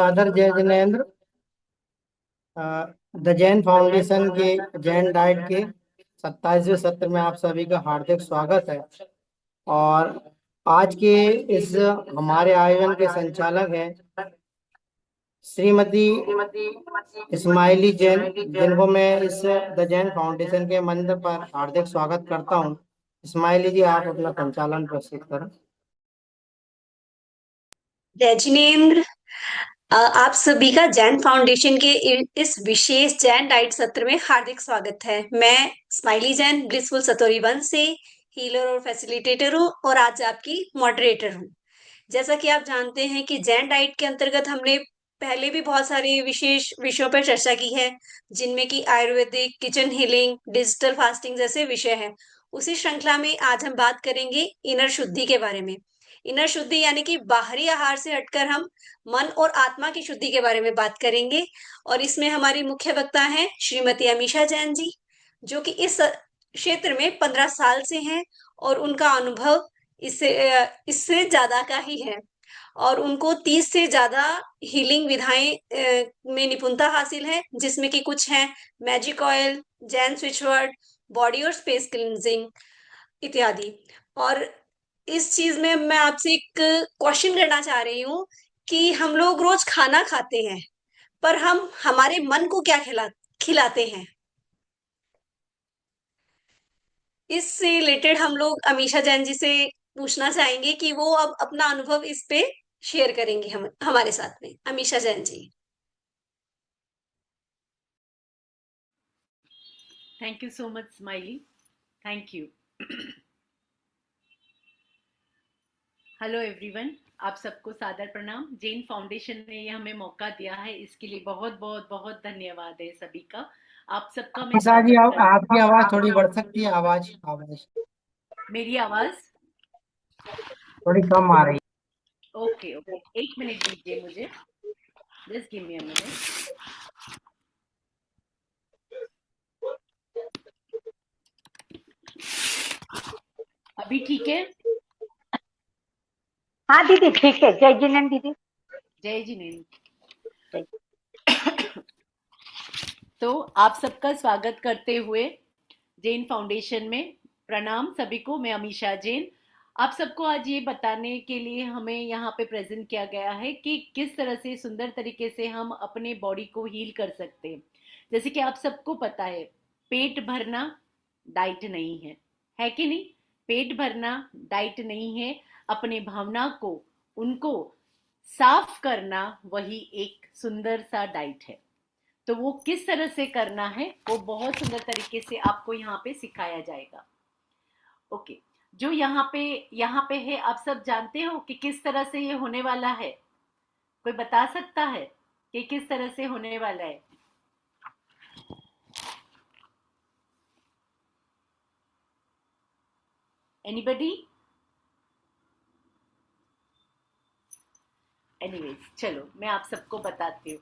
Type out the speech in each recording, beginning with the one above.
गंगाधर जय Jinendra, the Jain foundation के Jain diet के 27वें सत्र में आप सभी का हार्दिक स्वागत है। और आज के इस हमारे आयोजन के संचालक हैं श्रीमती इस्माइली जैन, जिनको मैं इस द जैन फाउंडेशन के मंच पर हार्दिक स्वागत करता हूं। इस्माइली जी, आप अपना संचालन प्रस्तुत करें। जय जिनेन्द्र। आप सभी का जैन फाउंडेशन के इस विशेष जैन डाइट सत्र में हार्दिक स्वागत है। मैं स्माइली जैन ब्लिसफुल सतोरी वंश से हीलर और फैसिलिटेटर हूँ और आज आपकी मॉडरेटर हूँ। जैसा कि आप जानते हैं कि जैन डाइट के अंतर्गत हमने पहले भी बहुत सारे विशेष विषयों पर चर्चा की है, जिनमें कि Ayurvedic, kitchen healing, digital fasting जैसे विषय हैं। उसी श्रृंखला में आज हम बात करेंगे इनर शुद्धि के बारे में। इनर शुद्धि यानी कि बाहरी आहार से हटकर हम मन और आत्मा की शुद्धि के बारे में बात करेंगे। और इसमें हमारी मुख्य वक्ता हैं श्रीमती अमीषा जैन जी, जो कि इस क्षेत्र में 15 साल से हैं और उनका अनुभव इससे ज्यादा का ही है। और उनको 30 से ज्यादा हीलिंग विधाएं में निपुणता हासिल है, जिसमें कि कुछ हैं magic oil, Jain switch word, body और स्पेस क्लींजिंग इत्यादि। और इस चीज में मैं आपसे एक क्वेश्चन करना चाह रही हूँ कि हम लोग रोज खाना खाते हैं, पर हम हमारे मन को क्या खिलाते हैं? इससे रिलेटेड हम लोग अमीषा जैन जी से पूछना चाहेंगे कि वो अब अपना अनुभव इस पे शेयर करेंगे हम हमारे साथ में। Amisha Jain ji. Thank you so much, Smiley. Thank you. Hello everyone, आप सबको सादर प्रणाम। जैन फाउंडेशन ने ये हमें मौका दिया है, इसके लिए बहुत बहुत बहुत धन्यवाद है सभी का। आप सबका मैं अमीषा जी, स्वागत करती आपकी आवाज थोड़ी बढ़ सकती है। आवाज आवाज हूँ। मेरी आवाज थोड़ी कम आ रही ओके ओके, एक मिनट दीजिए मुझे, just give me a minute. अभी ठीक है? हाँ दीदी ठीक है। जय जिनेन्द्र दीदी। जय जिनेन्द्र। तो आप सबका स्वागत करते हुए जैन फाउंडेशन में प्रणाम सभी को। मैं अमीषा जैन आप सबको आज ये बताने के लिए हमें यहाँ पे प्रेजेंट किया गया है कि किस तरह से सुंदर तरीके से हम अपने बॉडी को हील कर सकते हैं। जैसे कि आप सबको पता है, पेट भरना डाइट नहीं है कि नहीं? पेट भरना डाइट नहीं है। अपने भावना को, उनको साफ करना, वही एक सुंदर सा डाइट है। तो वो किस तरह से करना है वो बहुत सुंदर तरीके से आपको यहाँ पे सिखाया जाएगा। ओके, जो यहाँ पे है, आप सब जानते हो कि किस तरह से ये होने वाला है? कोई बता सकता है कि किस तरह से होने वाला है? एनीबडी? एनीवेज, चलो मैं आप सबको बताती हूँ।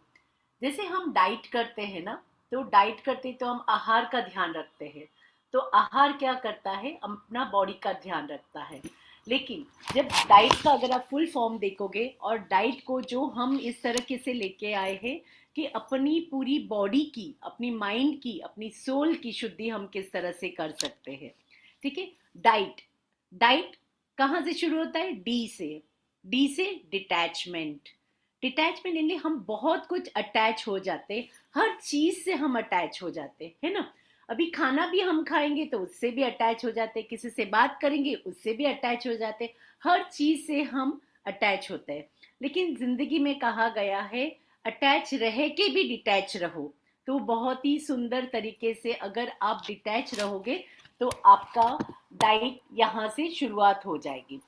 जैसे हम डाइट करते हैं ना, तो डाइट करते तो हम आहार का ध्यान रखते हैं। तो आहार क्या करता है? अपना बॉडी का ध्यान रखता है। लेकिन जब डाइट का अगर आप फुल फॉर्म देखोगे, और डाइट को जो हम इस तरीके से लेके आए हैं कि अपनी पूरी बॉडी की, अपनी माइंड की, अपनी सोल की शुद्धि हम किस तरह से कर सकते हैं। ठीक है? डाइट डाइट कहाँ से शुरू होता है? डी से। डी से डिटैचमेंट। डिटैचमेंट यानी हम बहुत कुछ अटैच हो जाते, हर चीज से हम अटैच हो जाते है ना। अभी खाना भी हम खाएंगे तो उससे भी अटैच हो जाते, किसी से बात करेंगे उससे भी अटैच हो जाते, हर चीज से हम अटैच होते हैं। लेकिन जिंदगी में कहा गया है अटैच रह के भी डिटैच रहो। तो बहुत ही सुंदर तरीके से अगर आप डिटैच रहोगे तो आपका डाइट यहाँ से शुरुआत हो जाएगी।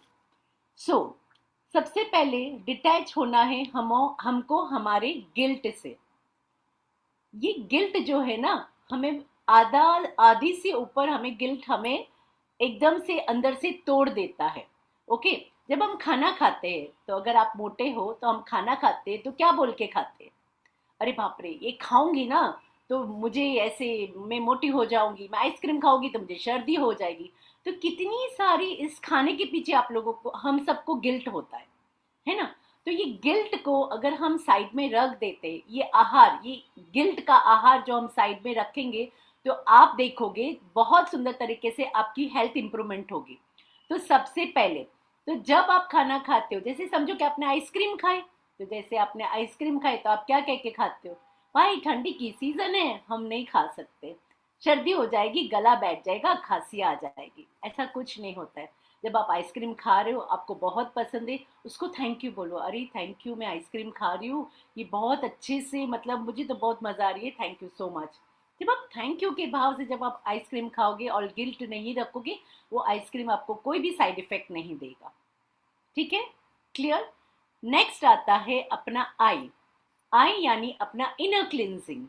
सो सबसे पहले डिटैच होना है हमको हमारे गिल्ट से। ये गिल्ट जो है ना, हमें आधी से ऊपर हमें गिल्ट हमें एकदम से अंदर से तोड़ देता है। ओके, जब हम खाना खाते हैं तो अगर आप मोटे हो तो हम खाना खाते हैं तो क्या बोल के खाते हैं? अरे बाप रे, ये खाऊंगी ना तो मुझे ऐसे, मैं मोटी हो जाऊंगी, मैं आइसक्रीम खाऊंगी तो मुझे सर्दी हो जाएगी। तो कितनी सारी इस खाने के पीछे आप लोगों को, हम सबको गिल्ट होता है ना। तो ये गिल्ट को अगर हम साइड में रख देते, ये आहार, ये गिल्ट का आहार जो हम साइड में रखेंगे, तो आप देखोगे बहुत सुंदर तरीके से आपकी हेल्थ इंप्रूवमेंट होगी। तो सबसे पहले, तो जब आप खाना खाते हो, जैसे समझो कि आपने आइसक्रीम खाए, तो जैसे आपने आइसक्रीम खाए तो आप क्या कह के खाते हो, भाई ठंडी की सीजन है, हम नहीं खा सकते, सर्दी हो जाएगी, गला बैठ जाएगा, खांसी आ जाएगी। ऐसा कुछ नहीं होता है। जब आप आइसक्रीम खा रहे हो, आपको बहुत पसंद है, उसको थैंक यू बोलो, अरे थैंक यू, मैं आइसक्रीम खा रही हूँ, ये बहुत अच्छे से, मतलब मुझे तो बहुत मजा आ रही है, थैंक यू सो मच। जब आप थैंक यू के भाव से जब आप आइसक्रीम खाओगे और गिल्ट नहीं रखोगे, वो आइसक्रीम आपको कोई भी साइड इफेक्ट नहीं देगा। ठीक है, क्लियर। नेक्स्ट आता है अपना आई। आई यानी अपना इनर क्लिनजिंग।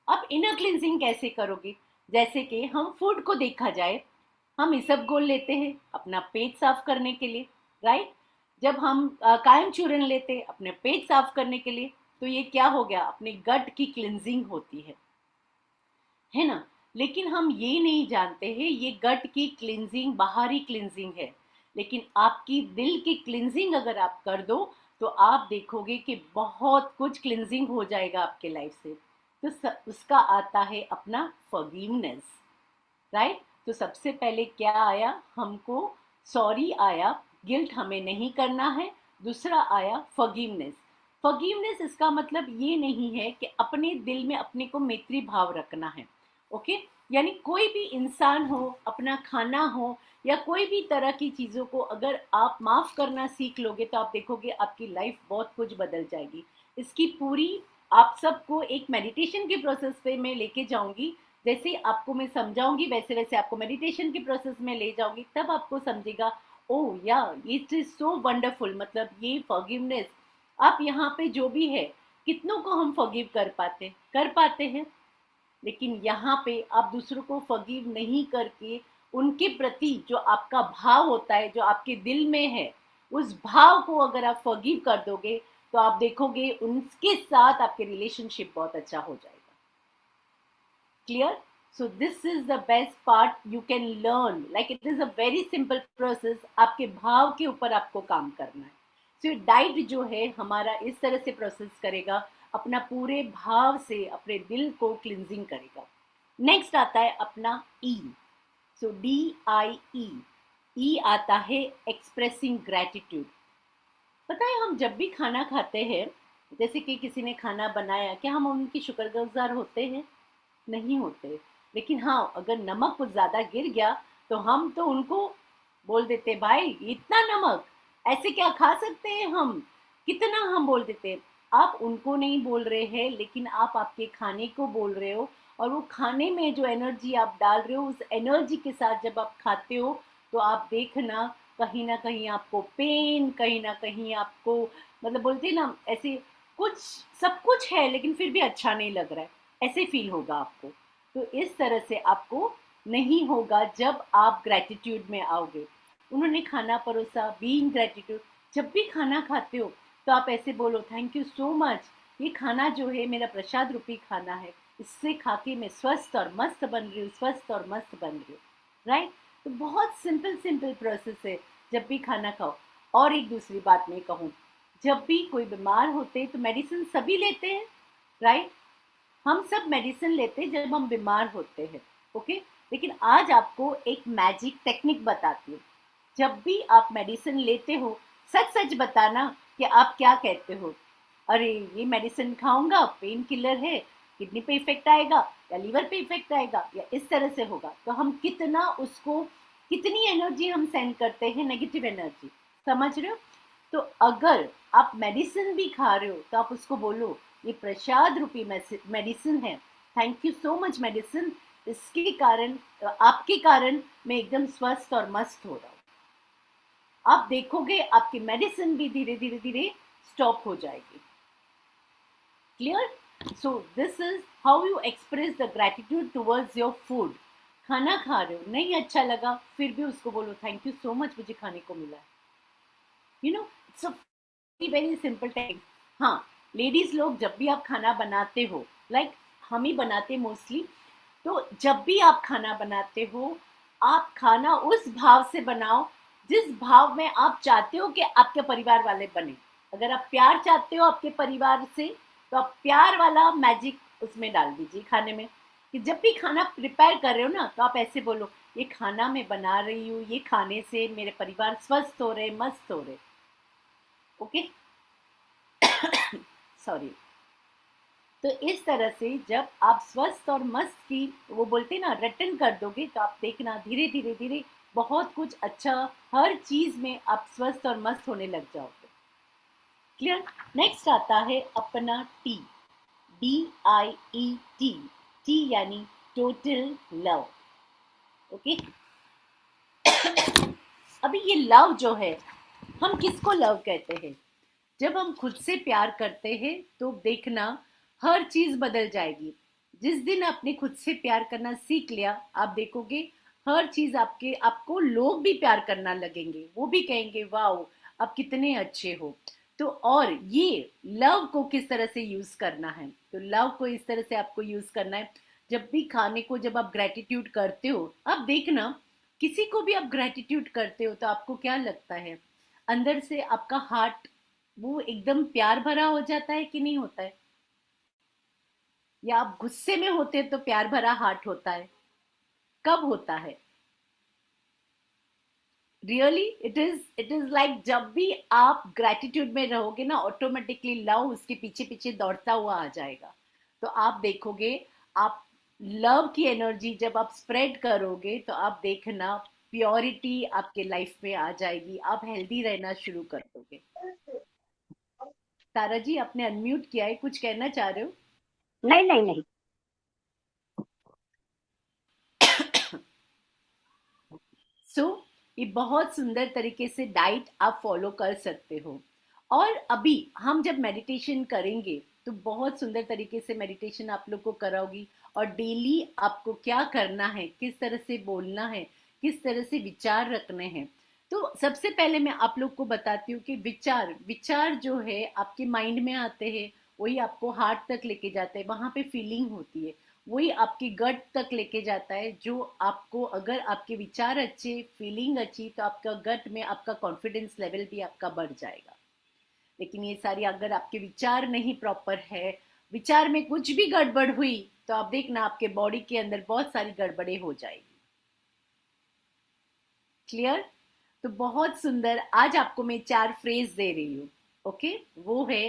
अब इनर क्लिनजिंग कैसे करोगे, जैसे कि हम फूड को देखा जाए, हम इसबगोल लेते हैं अपना पेट साफ करने के लिए, राइट। जब हम कायम चूर्ण लेते हैं अपने पेट साफ करने के लिए, तो ये क्या हो गया, अपने गट की क्लिनजिंग होती है ना। लेकिन हम ये नहीं जानते हैं ये गट की क्लिनजिंग बाहरी क्लिनजिंग है, लेकिन आपकी दिल की क्लिनजिंग अगर आप कर दो, तो आप देखोगे कि बहुत कुछ क्लिनजिंग हो जाएगा आपके लाइफ से। तो उसका आता है अपना फॉरगिवनेस, राइट। तो सबसे पहले क्या आया हमको, सॉरी आया, गिल्ट हमें नहीं करना है। दूसरा आया फॉरगिवनेस। फॉरगिवनेस इसका मतलब ये नहीं है कि अपने दिल में अपने को मैत्री भाव रखना है, ओके। यानी कोई भी इंसान हो, अपना खाना हो, या कोई भी तरह की चीज़ों को अगर आप माफ़ करना सीख लोगे, तो आप देखोगे आपकी लाइफ बहुत कुछ बदल जाएगी। इसकी पूरी आप सबको एक मेडिटेशन के प्रोसेस पे मैं लेके जाऊंगी। जैसे आपको मैं समझाऊंगी, वैसे वैसे आपको मेडिटेशन के प्रोसेस में ले जाऊंगी, तब आपको समझेगा, ओह या इट इज सो वंडरफुल। मतलब ये फॉरगिवनेस, आप यहाँ पे जो भी है, कितनों को हम फॉरगिव कर पाते हैं, लेकिन यहाँ पे आप दूसरों को फॉरगिव नहीं करके, उनके प्रति जो आपका भाव होता है, जो आपके दिल में है, उस भाव को अगर आप फॉरगिव कर दोगे, तो आप देखोगे उनके साथ आपके रिलेशनशिप बहुत अच्छा हो जाएगा। Clear. So this is the best part you can learn, like it is a very simple process. आपके भाव के ऊपर आपको काम करना है। सो डाइट जो है हमारा इस तरह से प्रोसेस करेगा, अपना पूरे भाव से अपने दिल को क्लिनजिंग करेगा। नेक्स्ट आता है अपना ई। सो DIE। ई आता है एक्सप्रेसिंग ग्रेटिट्यूड। पता है हम जब भी खाना खाते हैं, जैसे कि किसी ने खाना बनाया, क्या हम उनकी शुक्रगुजार होते हैं? नहीं होते। लेकिन हाँ, अगर नमक कुछ ज्यादा गिर गया, तो हम तो उनको बोल देते, भाई इतना नमक ऐसे क्या खा सकते हैं हम, कितना हम बोल देते। आप उनको नहीं बोल रहे हैं, लेकिन आप आपके खाने को बोल रहे हो, और वो खाने में जो एनर्जी आप डाल रहे हो, उस एनर्जी के साथ जब आप खाते हो, तो आप देखना कहीं ना कहीं आपको पेन, कहीं ना कहीं आपको, मतलब बोलते हैं ना ऐसे, कुछ सब कुछ है लेकिन फिर भी अच्छा नहीं लग रहा है, ऐसे फील होगा आपको। तो इस तरह से आपको नहीं होगा जब आप ग्रेटिट्यूड में आओगे। उन्होंने खाना परोसा, बीइंग ग्रेटिट्यूड। जब भी खाना खाते हो, तो आप ऐसे बोलो, थैंक यू सो मच, ये खाना जो है मेरा प्रसाद रूपी खाना है, इससे खा के मैं स्वस्थ और मस्त बन रही हूँ, स्वस्थ और मस्त बन रही हूँ, राइट। तो बहुत सिंपल सिंपल प्रोसेस है जब भी खाना खाओ। और एक दूसरी बात मैं कहूँ, जब भी कोई बीमार होते हैं तो मेडिसिन सभी लेते हैं, राइट। हम सब मेडिसिन लेते हैं जब हम बीमार होते हैं, ओके। लेकिन आज आपको एक मैजिक टेक्निक बताती हूँ। जब भी आप मेडिसिन लेते हो, सच सच बताना कि आप क्या कहते हो। अरे ये मेडिसिन खाऊंगा, पेन किलर है, किडनी पे इफेक्ट आएगा, या लीवर पे इफेक्ट आएगा, या इस तरह से होगा। तो हम कितना उसको, कितनी एनर्जी हम सेंड करते हैं, नेगेटिव एनर्जी, समझ रहे हो। तो अगर आप मेडिसिन भी खा रहे हो, तो आप उसको बोलो, ये प्रसाद रूपी मेडिसिन है, thank you so much medicine, इसके कारण, आपके कारण मैं एकदम स्वस्थ और मस्त हो रहा हूँ। आप देखोगे आपकी मेडिसिन भी धीरे धीरे धीरे स्टॉप हो जाएगी। Clear. So this is how you express the gratitude towards your food. खाना खा रहे हो, नहीं अच्छा लगा, फिर भी उसको बोलो, थैंक यू सो मच, मुझे खाने को मिला है। You know, it's a very simple technique. हाँ, लेडीज लोग जब भी आप खाना बनाते हो, लाइक हम ही बनाते मोस्टली, तो जब भी आप खाना बनाते हो, आप खाना उस भाव से बनाओ जिस भाव में आप चाहते हो कि आपके परिवार वाले बने। अगर आप प्यार चाहते हो आपके परिवार से, तो आप प्यार वाला मैजिक उसमें डाल दीजिए खाने में, कि जब भी खाना प्रिपेयर कर रहे हो ना, तो आप ऐसे बोलो, ये खाना मैं बना रही हूँ, ये खाने से मेरे परिवार स्वस्थ हो रहे, मस्त हो रहे। Okay, sorry. तो इस तरह से जब आप स्वस्थ और मस्त की, वो बोलते ना, रटन कर दोगे, तो आप देखना धीरे धीरे धीरे बहुत कुछ अच्छा, हर चीज में आप स्वस्थ और मस्त होने लग जाओगे। क्लियर। नेक्स्ट आता है अपना टी, DIET। टी यानी टोटल लव। ओके, अभी ये लव जो है, हम किसको लव कहते हैं? जब हम खुद से प्यार करते हैं तो देखना हर चीज बदल जाएगी। जिस दिन आपने खुद से प्यार करना सीख लिया, आप देखोगे हर चीज आपको लोग भी प्यार करना लगेंगे, वो भी कहेंगे वाओ आप कितने अच्छे हो। तो और ये लव को किस तरह से यूज करना है, तो लव को इस तरह से आपको यूज करना है, जब भी खाने को जब आप ग्रेटिट्यूड करते हो, आप देखना किसी को भी आप ग्रेटिट्यूड करते हो तो आपको क्या लगता है, अंदर से आपका हार्ट वो एकदम प्यार भरा हो जाता है कि नहीं होता है? या आप गुस्से में होते तो प्यार भरा हार्ट होता है? कब होता है? रियली इट इज लाइक जब भी आप ग्रेटिट्यूड में रहोगे ना, ऑटोमेटिकली लव उसके पीछे पीछे दौड़ता हुआ आ जाएगा। तो आप देखोगे, आप लव की एनर्जी जब आप स्प्रेड करोगे, तो आप देखना प्योरिटी आपके लाइफ में आ जाएगी, आप हेल्दी रहना शुरू कर दोगे। तारा जी, आपने अनम्यूट किया है, कुछ कहना चाह रहे हो? नहीं नहीं नहीं। सो ये बहुत सुंदर तरीके से डाइट आप फॉलो कर सकते हो। और अभी हम जब मेडिटेशन करेंगे, तो बहुत सुंदर तरीके से मेडिटेशन आप लोग को कराओगी, और डेली आपको क्या करना है, किस तरह से बोलना है, किस तरह से विचार रखने हैं। तो सबसे पहले मैं आप लोग को बताती हूँ कि विचार विचार जो है आपके माइंड में आते हैं, वही आपको हार्ट तक लेके जाते हैं, वहां पे फीलिंग होती है, वही आपकी गट तक लेके जाता है, जो आपको, अगर आपके विचार अच्छे, फीलिंग अच्छी, तो आपका गट में आपका कॉन्फिडेंस लेवल भी आपका बढ़ जाएगा। लेकिन ये सारी, अगर आपके विचार नहीं प्रॉपर है, विचार में कुछ भी गड़बड़ हुई, तो आप देखना आपके बॉडी के अंदर बहुत सारी गड़बड़े हो जाएगी। क्लियर। तो बहुत सुंदर, आज आपको मैं 4 फ्रेज दे रही हूँ। ओके, वो है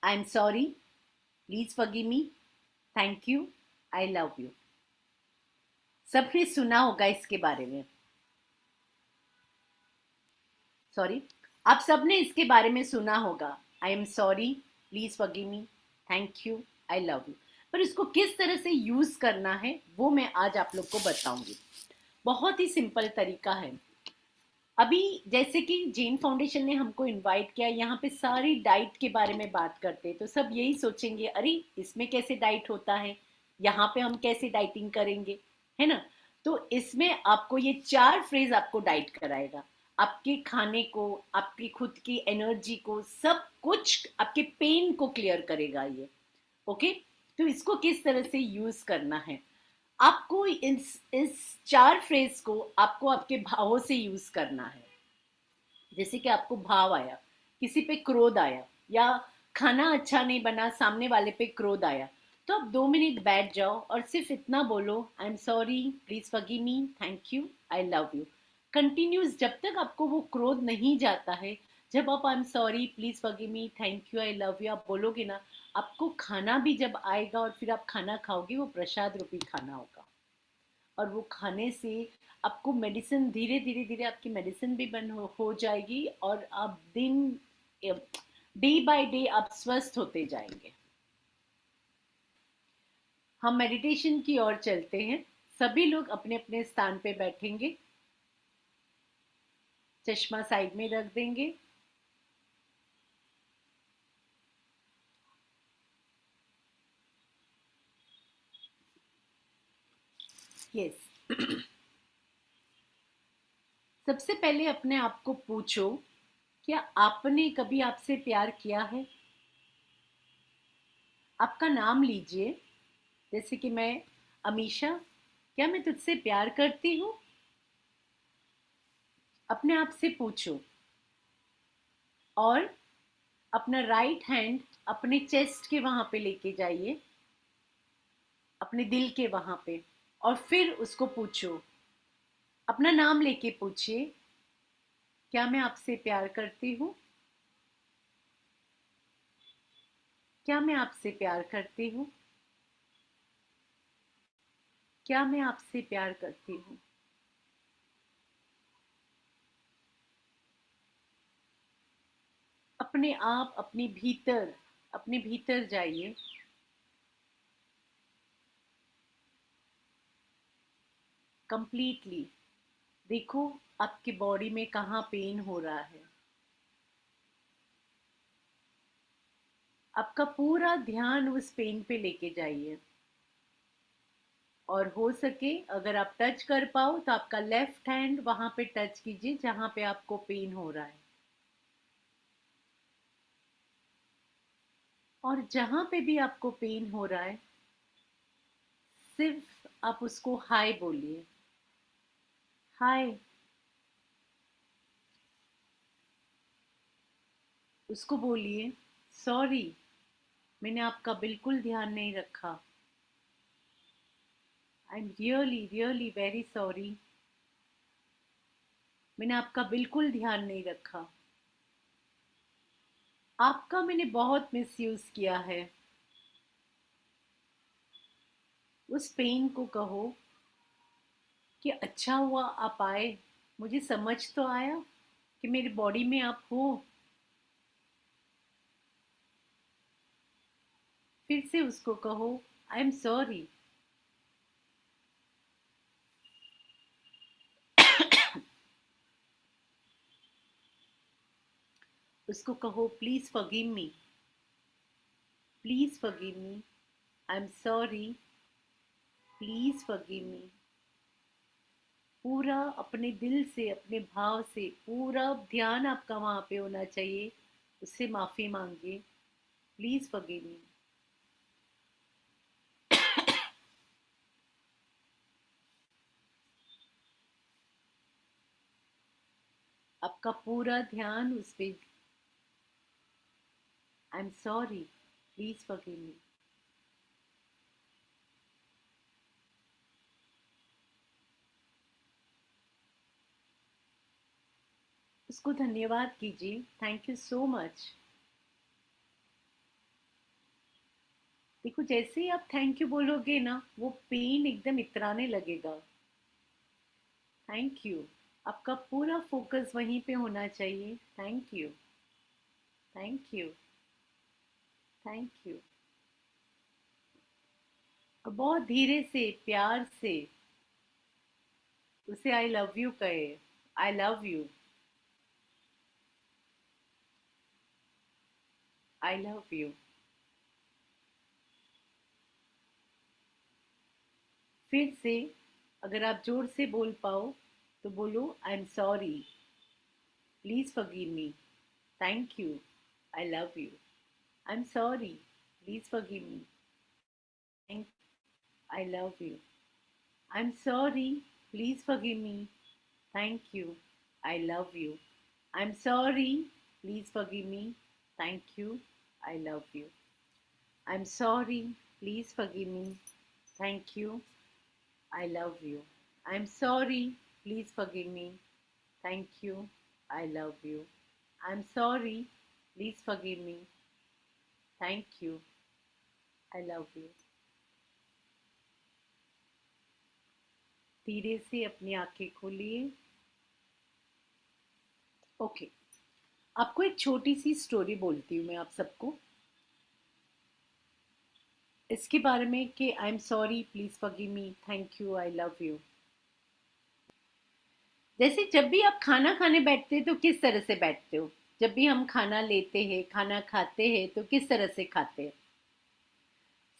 I am sorry, please forgive me, thank you, I love you. सबने सुना होगा इसके बारे में, सॉरी, आप सबने इसके बारे में सुना होगा, I am sorry, please forgive me, thank you, I love you. पर इसको किस तरह से यूज करना है, वो मैं आज आप लोग को बताऊंगी। बहुत ही सिंपल तरीका है। अभी जैसे कि जैन फाउंडेशन ने हमको इनवाइट किया, यहाँ पे सारी डाइट के बारे में बात करते हैं, तो सब यही सोचेंगे, अरे इसमें कैसे डाइट होता है, यहाँ पे हम कैसे डाइटिंग करेंगे, है ना? तो इसमें आपको ये 4 फ्रेज आपको डाइट कराएगा, आपके खाने को, आपकी खुद की एनर्जी को, सब कुछ, आपके पेन को क्लियर करेगा ये। ओके, तो इसको किस तरह से यूज करना है, आपको इस 4 फ्रेज को आपको आपके भावों से यूज करना है। जैसे कि आपको भाव आया, किसी पे क्रोध आया, या खाना अच्छा नहीं बना, सामने वाले पे क्रोध आया, तो आप 2 मिनट बैठ जाओ और सिर्फ इतना बोलो, I am sorry, please forgive me, thank you, I love you. Continuous, जब तक आपको वो क्रोध नहीं जाता है, जब आप I am sorry, please forgive me, thank you, I love you आप बोलोगे ना, आपको खाना भी जब आएगा और फिर आप खाना खाओगे, वो प्रसाद रूपी खाना होगा। और वो खाने से आपको मेडिसिन, धीरे धीरे धीरे आपकी मेडिसिन भी बन हो जाएगी, और आप डे बाय डे आप स्वस्थ होते जाएंगे। हम मेडिटेशन की ओर चलते हैं। सभी लोग अपने अपने स्थान पे बैठेंगे, चश्मा साइड में रख देंगे। यस। सबसे पहले अपने आप को पूछो, क्या आपने कभी आपसे प्यार किया है? आपका नाम लीजिए, जैसे कि मैं अमीशा, क्या मैं तुझसे प्यार करती हूँ? अपने आप से पूछो। और अपना राइट हैंड अपने चेस्ट के वहां पे लेके जाइए, अपने दिल के वहां पे, और फिर उसको पूछो, अपना नाम लेके पूछिए, क्या मैं आपसे प्यार करती हूँ? क्या मैं आपसे प्यार करती हूँ? क्या मैं आपसे प्यार करती हूँ? अपने आप अपने भीतर जाइए, कंप्लीटली देखो आपकी बॉडी में कहाँ पेन हो रहा है। आपका पूरा ध्यान उस पेन पे लेके जाइए, और हो सके अगर आप टच कर पाओ तो आपका लेफ्ट हैंड वहां पे टच कीजिए जहां पे आपको पेन हो रहा है, और जहां पे भी आपको पेन हो रहा है सिर्फ आप उसको हाय बोलिए, हाय। उसको बोलिए, सॉरी, मैंने आपका बिल्कुल ध्यान नहीं रखा, I am really really very sorry, मैंने आपका बिल्कुल ध्यान नहीं रखा, आपका मैंने बहुत मिसयूज किया है। उस पेन को कहो कि अच्छा हुआ आप आए, मुझे समझ तो आया कि मेरी बॉडी में आप हो। फिर से उसको कहो, आई एम सॉरी। उसको कहो, please forgive me, please forgive me, I am sorry, please forgive me. पूरा अपने दिल से, अपने भाव से, पूरा ध्यान आपका वहां पे होना चाहिए। उससे माफी मांगिए, प्लीज फॉरगिव मी। आपका पूरा ध्यान उस पे, I am sorry, please forgive me. उसको धन्यवाद कीजिए, थैंक यू सो मच। देखो जैसे ही आप थैंक यू बोलोगे ना, वो पेन एकदम इतराने लगेगा। थैंक यू, आपका पूरा फोकस वहीं पे होना चाहिए। Thank you, thank you, thank you. और बहुत धीरे से, प्यार से उसे आई लव यू कहे, आई love you, I love you. फिर से अगर आप जोर से बोल पाओ तो बोलो, I am sorry, please forgive me, thank you, I love you, I am sorry, please forgive me, thank, I love you, I am sorry, please forgive me, thank you, I love you, I am sorry, please forgive me, thank you, I love you, I am sorry, please forgive me, thank you, I love you. I'm sorry. Please forgive me. Thank you. I love you. I'm sorry. Please forgive me. Thank you. I love you. धीरे से अपनी आंखें खोलिए। Okay, आपको एक छोटी सी story बोलती हूँ मैं आप सबको इसके बारे में कि I am sorry, please forgive me, thank you, I love you. जैसे जब भी आप खाना खाने बैठते हैं तो किस तरह से बैठते हो? जब भी हम खाना लेते हैं, खाना खाते हैं तो किस तरह से खाते हैं?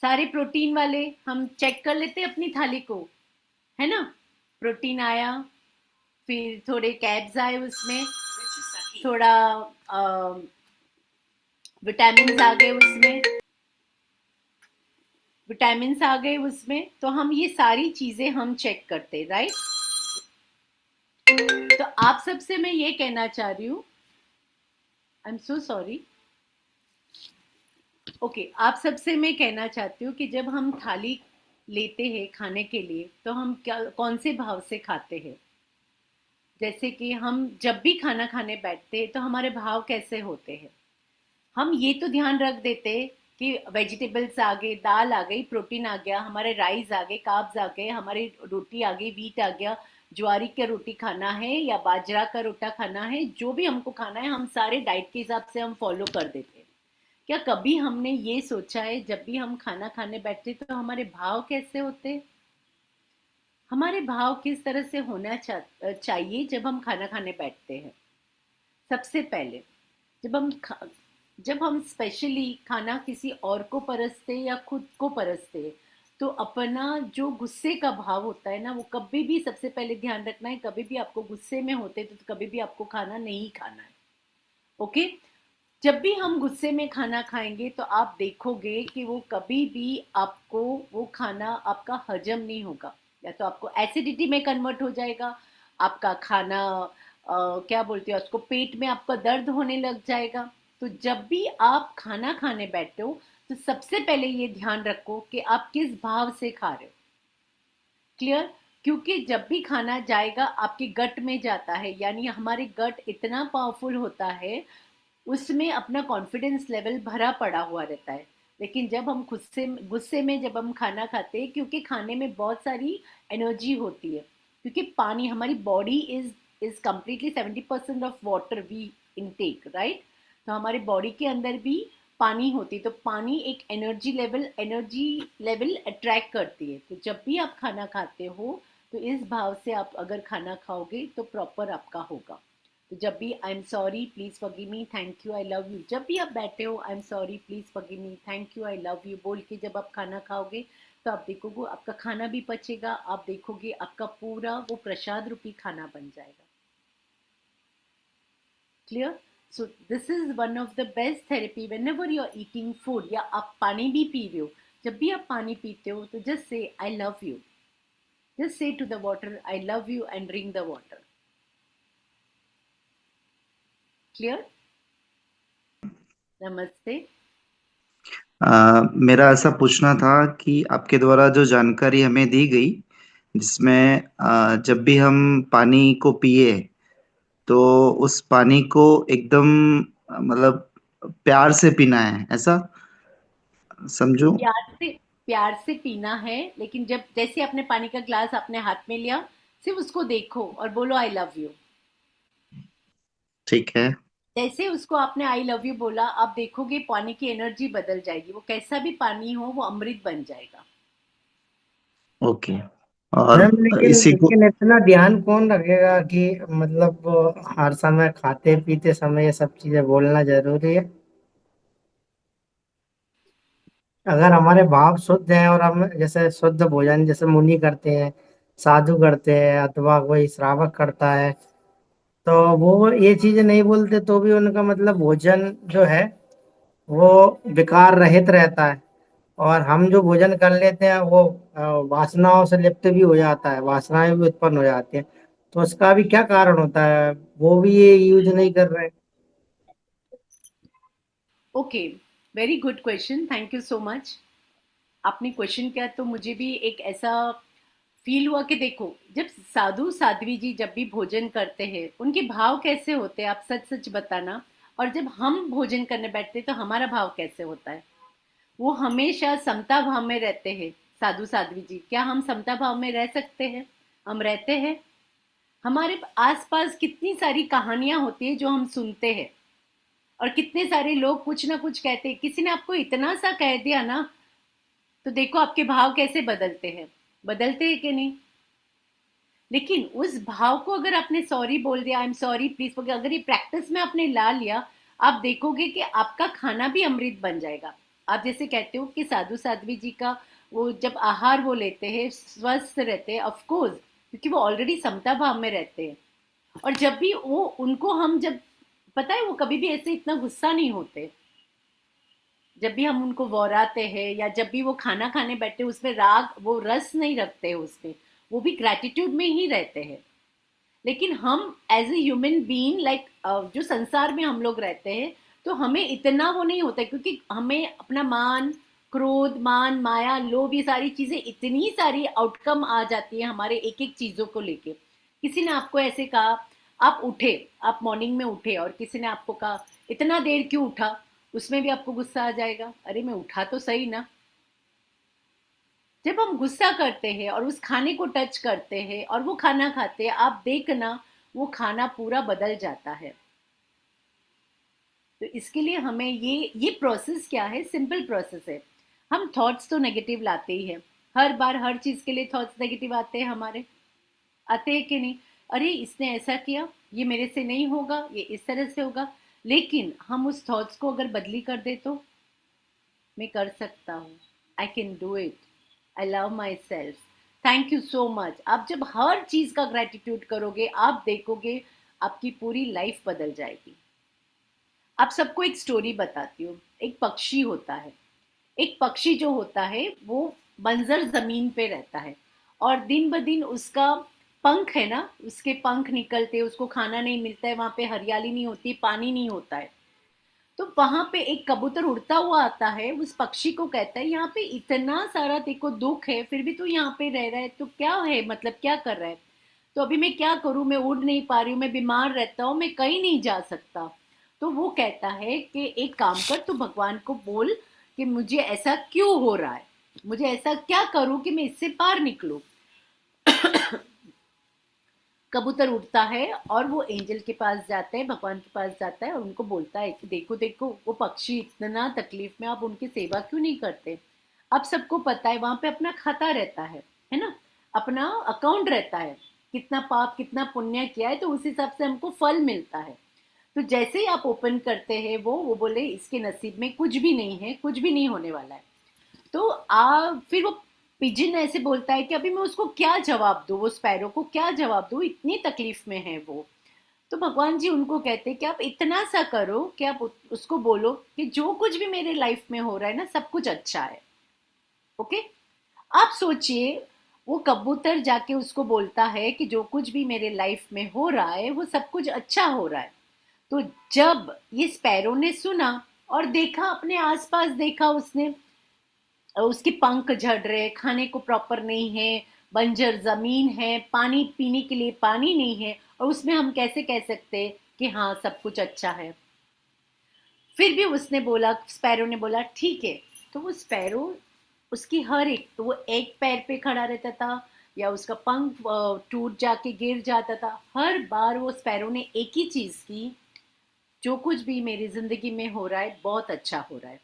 सारे प्रोटीन वाले हम चेक कर लेते हैं अपनी थाली को, है ना? प्रोटीन आया, फिर थोड़े कैब्स आए, उसमें थोड़ा विटामिन आ गए, उसमें विटामिन आ गए उसमें, तो हम ये सारी चीजें हम चेक करते, राइट? तो आप सबसे मैं ये कहना चाह रही हूँ, I am so sorry, okay, आप सबसे मैं कहना चाहती हूँ कि जब हम थाली लेते हैं खाने के लिए तो हम क्या कौन से भाव से खाते हैं। जैसे कि हम जब भी खाना खाने बैठते हैं तो हमारे भाव कैसे होते हैं। हम ये तो ध्यान रख देते कि वेजिटेबल्स आ गए, दाल आ गई, प्रोटीन आ गया, हमारे राइस आ गए, कार्ब्स आ गए, हमारी रोटी आ गई, व्हीट आ गया, ज्वारी का रोटी खाना है या बाजरा का रोटा खाना है, जो भी हमको खाना है हम सारे डाइट के हिसाब से हम फॉलो कर देते हैं। क्या कभी हमने ये सोचा है जब भी हम खाना खाने बैठते तो हमारे भाव कैसे होते, हमारे भाव किस तरह से होना चाहिए जब हम खाना खाने बैठते हैं। सबसे पहले जब हम जब हम स्पेशली खाना किसी और को परसते या खुद को परसते तो अपना जो गुस्से का भाव होता है ना, वो कभी भी सबसे पहले ध्यान रखना है, कभी भी आपको गुस्से में होते तो कभी भी आपको खाना नहीं खाना है। ओके, जब भी हम गुस्से में खाना खाएंगे तो आप देखोगे कि वो कभी भी आपको वो खाना आपका हजम नहीं होगा, या तो आपको एसिडिटी में कन्वर्ट हो जाएगा, आपका खाना क्या बोलते हैं उसको, पेट में आपका दर्द होने लग जाएगा। तो जब भी आप खाना खाने बैठे हो तो सबसे पहले ये ध्यान रखो कि आप किस भाव से खा रहे हो। क्लियर? क्योंकि जब भी खाना जाएगा आपके गट में जाता है, यानी हमारे गट इतना पावरफुल होता है, उसमें अपना कॉन्फिडेंस लेवल भरा पड़ा हुआ रहता है। लेकिन जब हम गुस्से गुस्से में जब हम खाना खाते हैं, क्योंकि खाने में बहुत सारी एनर्जी होती है, क्योंकि पानी, हमारी body is completely 70% of water we intake, right. तो हमारी बॉडी के अंदर भी पानी होती है, तो पानी एक एनर्जी लेवल अट्रैक्ट करती है। तो जब भी आप खाना खाते हो तो इस भाव से आप अगर खाना खाओगे तो प्रॉपर आपका होगा। तो जब भी I am sorry please forgive me, thank you, I love you, जब भी आप बैठे हो I am sorry please forgive me, thank you, I love you बोल के जब आप खाना खाओगे तो आप देखोगे आपका खाना भी पचेगा, आप देखोगे आपका पूरा वो प्रसाद रूपी खाना बन जाएगा। Clear? So this is one of the best therapy whenever you are eating food, या आप पानी भी पी रहे हो, जब भी आप पानी पीते हो तो just say I love you, just say to the water I love you and drink the water. Clear? नमस्ते। मेरा ऐसा पूछना था कि आपके द्वारा जो जानकारी हमें दी गई, जिसमें जब भी हम पानी को पिए तो उस पानी को एकदम मतलब प्यार से पीना है, ऐसा समझो। प्यार से पीना है, लेकिन जब जैसे अपने पानी का ग्लास अपने हाथ में लिया, सिर्फ उसको देखो और बोलो आई लव यू। ठीक है। जैसे उसको आपने आई लव यू बोला, आप देखोगे पानी की एनर्जी बदल जाएगी, वो कैसा भी पानी हो वो अमृत बन जाएगा। ओके। और मैम लेकिन इसी को लेकिन इतना ध्यान कौन रखेगा कि मतलब हर समय खाते पीते समय ये सब चीजें बोलना जरूरी है। अगर हमारे भाव शुद्ध हैं और हम जैसे शुद्ध भोजन जैसे मुनि करते हैं, साधु करते हैं, अथवा कोई श्रावक करता है, तो वो ये चीजें नहीं बोलते तो भी उनका मतलब भोजन जो है वो विकार रहित रहता है। और हम जो भोजन कर लेते हैं वो वासनाओं से लिप्त भी हो जाता है, वासनाएं भी उत्पन्न हो जाती हैं। तो उसका भी क्या कारण होता है, वो भी ये यूज नहीं कर रहे। Okay, very good question, thank you so much. आपने क्वेश्चन किया तो मुझे भी एक ऐसा फील हुआ कि देखो, जब साधु साध्वी जी जब भी भोजन करते हैं उनके भाव कैसे होते हैं, आप सच सच बताना। और जब हम भोजन करने बैठते हैं तो हमारा भाव कैसे होता है। वो हमेशा समता भाव में रहते हैं। साधु साध्वी जी, क्या हम समता भाव में रह सकते हैं? हम रहते हैं। हमारे आसपास कितनी सारी कहानियां होती है जो हम सुनते हैं, और कितने सारे लोग कुछ ना कुछ कहते हैं। किसी ने आपको इतना सा कह दिया ना, तो देखो आपके भाव कैसे बदलते हैं, बदलते हैं कि नहीं। लेकिन उस भाव को अगर आपने सॉरी बोल दिया, आई एम सॉरी प्लीज, अगर ये प्रैक्टिस में आपने ला लिया, आप देखोगे कि आपका खाना भी अमृत बन जाएगा। आप जैसे कहते हो कि साधु साध्वी जी का वो जब आहार वो लेते हैं स्वस्थ रहते हैं, ऑफ कोर्स, क्योंकि वो ऑलरेडी समता भाव में रहते हैं। और जब भी वो उनको हम जब, पता है वो कभी भी ऐसे इतना गुस्सा नहीं होते। जब भी हम उनको वौराते हैं या जब भी वो खाना खाने बैठे, उसमें राग वो रस नहीं रखते हैं उसमें, वो भी ग्रैटिट्यूड में ही रहते हैं। लेकिन हम as a human being like जो संसार में हम लोग रहते हैं, तो हमें इतना वो नहीं होता है, क्योंकि हमें अपना मान, क्रोध, मान, माया, लोभ, ये सारी चीजें, इतनी सारी आउटकम आ जाती है हमारे एक एक चीजों को लेके। किसी ने आपको ऐसे कहा, आप उठे, आप मॉर्निंग में उठे और किसी ने आपको कहा इतना देर क्यों उठा, उसमें भी आपको गुस्सा आ जाएगा, अरे मैं उठा तो सही ना। जब हम गुस्सा करते हैं और उस खाने को टच करते हैं और वो खाना खाते हैं, आप देखना वो खाना पूरा बदल जाता है। तो इसके लिए हमें ये प्रोसेस क्या है, सिंपल प्रोसेस है। हम थॉट्स तो नेगेटिव लाते ही हैं, हर बार हर चीज के लिए थॉट्स नेगेटिव आते हैं हमारे, आते हैं कि नहीं? अरे इसने ऐसा किया, ये मेरे से नहीं होगा, ये इस तरह से होगा। लेकिन हम उस थॉट्स को अगर बदली कर दे तो मैं कर सकता हूँ, I can do it, I love my self, thank you so much. आप जब हर चीज का ग्रेटिट्यूड करोगे, आप देखोगे आपकी पूरी लाइफ बदल जाएगी। आप सबको एक स्टोरी बताती हूँ। एक पक्षी होता है, एक पक्षी जो होता है वो बंजर जमीन पे रहता है, और दिन ब दिन उसका पंख है ना, उसके पंख निकलते, उसको खाना नहीं मिलता है, वहां पे हरियाली नहीं होती, पानी नहीं होता है। तो वहां पे एक कबूतर उड़ता हुआ आता है, उस पक्षी को कहता है यहाँ पे इतना सारा तेरे को दुख है, फिर भी तू यहाँ पे रह रहा है, तो क्या है, मतलब क्या कर रहा है? तो अभी मैं क्या करूं, मैं उड़ नहीं पा रही हूँ, मैं बीमार रहता हूँ, मैं कहीं नहीं जा सकता। तो वो कहता है कि एक काम कर, तू भगवान को बोल कि मुझे ऐसा क्यों हो रहा है, मुझे ऐसा क्या करूं कि मैं इससे पार निकलूं। कबूतर उड़ता है और वो एंजल के पास जाता है, भगवान के पास जाता है और उनको बोलता है कि देखो देखो वो पक्षी इतना तकलीफ में, आप उनकी सेवा क्यों नहीं करते? अब सबको पता है वहां पे अपना खाता रहता है ना, अपना अकाउंट रहता है, कितना पाप कितना पुण्य किया है, तो उस हिसाब से हमको फल मिलता है। तो जैसे ही आप ओपन करते हैं वो बोले इसके नसीब में कुछ भी नहीं है, कुछ भी नहीं होने वाला है। तो फिर वो पिजन ऐसे बोलता है कि अभी मैं उसको क्या जवाब दूं, वो स्पैरो को क्या जवाब दूं, इतनी तकलीफ में है वो। तो भगवान जी उनको कहते हैं कि आप इतना सा करो कि आप उसको बोलो कि जो कुछ भी मेरे लाइफ में हो रहा है ना, सब कुछ अच्छा है। ओके, आप सोचिए, वो कबूतर जाके उसको बोलता है कि जो कुछ भी मेरे लाइफ में हो रहा है वो सब कुछ अच्छा हो रहा है। तो जब ये स्पैरो ने सुना और देखा, अपने आसपास देखा उसने, उसके पंख झड़ रहे, खाने को प्रॉपर नहीं है, बंजर जमीन है, पानी पीने के लिए पानी नहीं है, और उसमें हम कैसे कह सकते हैं कि हाँ सब कुछ अच्छा है? फिर भी उसने बोला, स्पैरो ने बोला ठीक है। तो वो स्पैरो, उसकी हर एक, तो वो एक पैर पे खड़ा रहता था या उसका पंख टूट जाके गिर जाता था, हर बार वो स्पैरो ने एक ही चीज की, जो कुछ भी मेरी जिंदगी में हो रहा है बहुत अच्छा हो रहा है।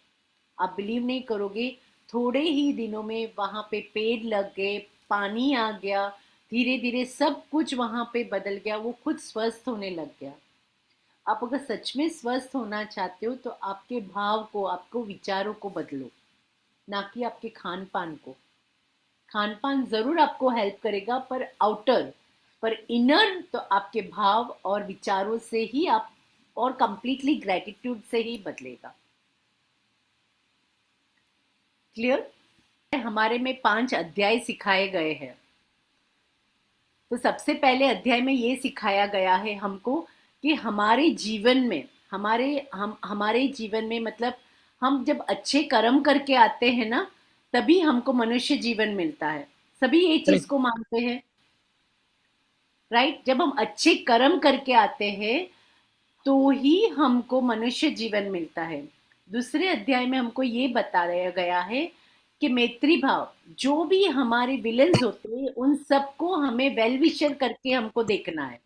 आप बिलीव नहीं करोगे, थोड़े ही दिनों में वहां पे पेड़ लग गए, पानी आ गया, धीरे धीरे सब कुछ वहां पे बदल गया, वो खुद स्वस्थ होने लग गया। आप अगर सच में स्वस्थ होना चाहते हो तो आपके भाव को, आपको विचारों को बदलो, ना कि आपके खान पान को। खान पान जरूर आपको हेल्प करेगा, पर आउटर, पर इनर तो आपके भाव और विचारों से ही आप, और कंप्लीटली ग्रेटिट्यूड से ही बदलेगा। क्लियर? हमारे में 5 अध्याय सिखाए गए हैं। तो सबसे पहले अध्याय में ये सिखाया गया है हमको कि हमारे जीवन में, हमारे जीवन में, मतलब हम जब अच्छे कर्म करके आते हैं ना, तभी हमको मनुष्य जीवन मिलता है। सभी ये चीज को मानते हैं, राइट? जब हम अच्छे कर्म करके आते हैं तो ही हमको मनुष्य जीवन मिलता है। दूसरे अध्याय में हमको ये बताया गया है कि मैत्री भाव, जो भी हमारे विलन्स होते हैं उन सबको हमें वेल विशर करके हमको देखना है।